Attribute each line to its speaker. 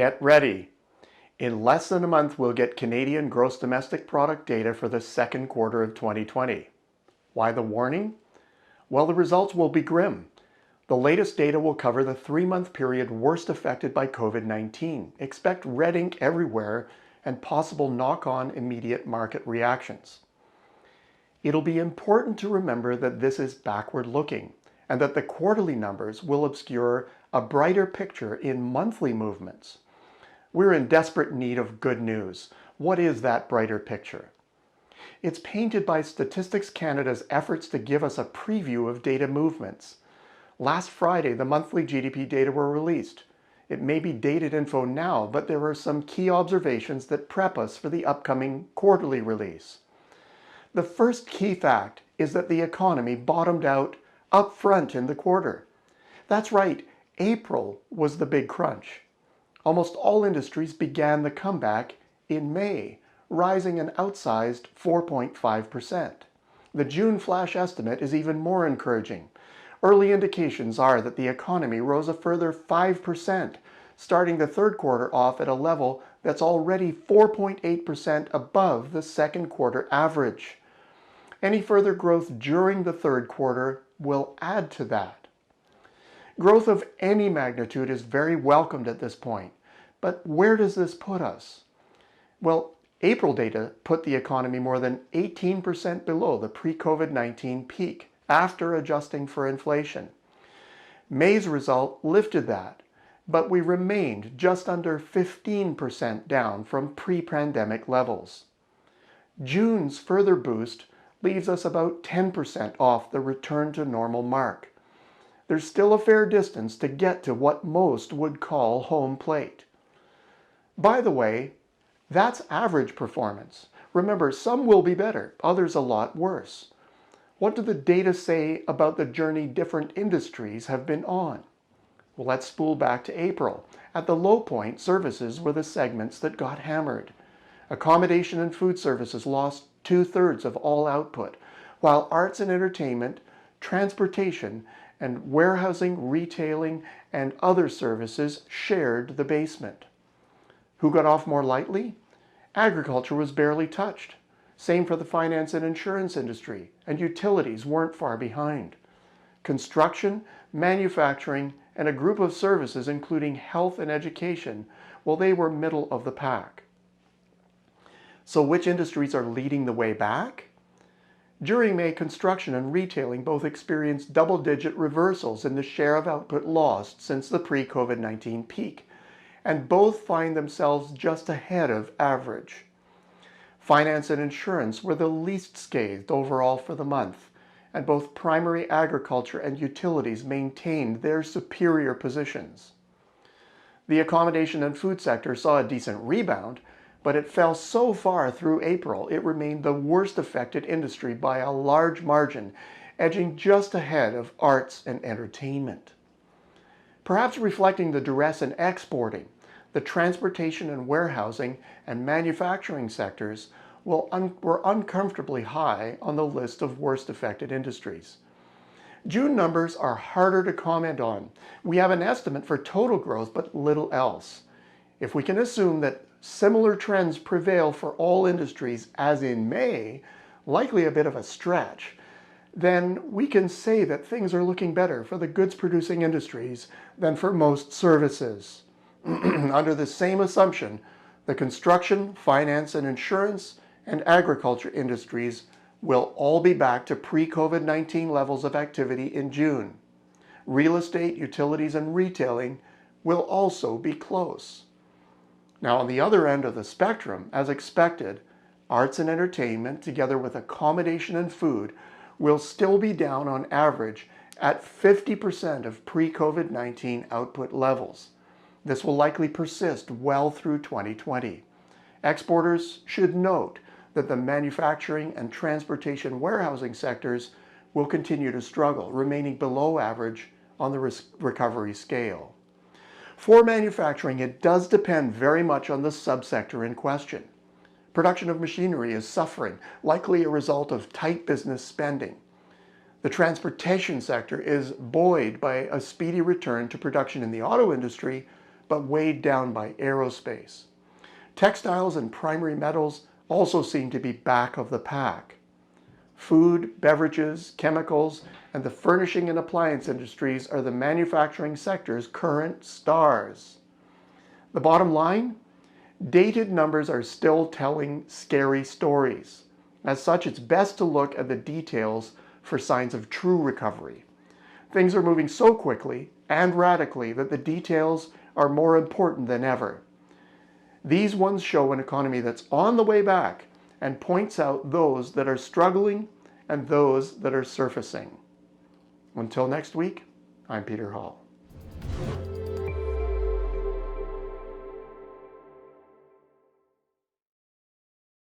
Speaker 1: Get ready. In less than a month, we'll get Canadian gross domestic product data for the second quarter of 2020. Why the warning? Well, the results will be grim. The latest data will cover the 3-month period worst affected by COVID-19. Expect red ink everywhere and possible knock-on immediate market reactions. It'll be important to remember that this is backward-looking and that the quarterly numbers will obscure a brighter picture in monthly movements. We're in desperate need of good news. What is that brighter picture? It's painted by Statistics Canada's efforts to give us a preview of data movements. Last Friday, the monthly GDP data were released. It may be dated info now, but there are some key observations that prep us for the upcoming quarterly release. The first key fact is that the economy bottomed out up front in the quarter. That's right, April was the big crunch. Almost all industries began the comeback in May, rising an outsized 4.5%. The June flash estimate is even more encouraging. Early indications are that the economy rose a further 5%, starting the third quarter off at a level that's already 4.8% above the second quarter average. Any further growth during the third quarter will add to that. Growth of any magnitude is very welcomed at this point, but where does this put us? Well, April data put the economy more than 18% below the pre-COVID-19 peak after adjusting for inflation. May's result lifted that, but we remained just under 15% down from pre-pandemic levels. June's further boost leaves us about 10% off the return to normal mark. There's still a fair distance to get to what most would call home plate. By the way, that's average performance. Remember, some will be better, others a lot worse. What do the data say about the journey different industries have been on? Well, let's spool back to April. At the low point, services were the segments that got hammered. Accommodation and food services lost 2/3 of all output, while arts and entertainment, transportation, and warehousing, retailing, and other services shared the basement. Who got off more lightly? Agriculture was barely touched. Same for the finance and insurance industry, and utilities weren't far behind. Construction, manufacturing, and a group of services including health and education, well, they were middle of the pack. So which industries are leading the way back? During May, construction and retailing both experienced double-digit reversals in the share of output lost since the pre-COVID-19 peak, and both find themselves just ahead of average. Finance and insurance were the least scathed overall for the month, and both primary agriculture and utilities maintained their superior positions. The accommodation and food sector saw a decent rebound, but it fell so far through April it remained the worst affected industry by a large margin, edging just ahead of arts and entertainment. Perhaps reflecting the duress in exporting, the transportation and warehousing and manufacturing sectors were uncomfortably high on the list of worst affected industries. June numbers are harder to comment on. We have an estimate for total growth, but little else. If we can assume that similar trends prevail for all industries as in May, likely a bit of a stretch, then we can say that things are looking better for the goods-producing industries than for most services. Under the same assumption, the construction, finance and insurance, and agriculture industries will all be back to pre-COVID-19 levels of activity in June. Real estate, utilities, and retailing will also be close. Now, on the other end of the spectrum, as expected, arts and entertainment, together with accommodation and food, will still be down on average at 50% of pre-COVID-19 output levels. This will likely persist well through 2020. Exporters should note that the manufacturing and transportation warehousing sectors will continue to struggle, remaining below average on the recovery scale. For manufacturing, it does depend very much on the subsector in question. Production of machinery is suffering, likely a result of tight business spending. The transportation sector is buoyed by a speedy return to production in the auto industry, but weighed down by aerospace. Textiles and primary metals also seem to be back of the pack. Food, beverages, chemicals, and the furnishing and appliance industries are the manufacturing sector's current stars. The bottom line? Dated numbers are still telling scary stories. As such, it's best to look at the details for signs of true recovery. Things are moving so quickly and radically that the details are more important than ever. These ones show an economy that's on the way back and points out those that are struggling and those that are surfacing. Until next week, I'm Peter Hall.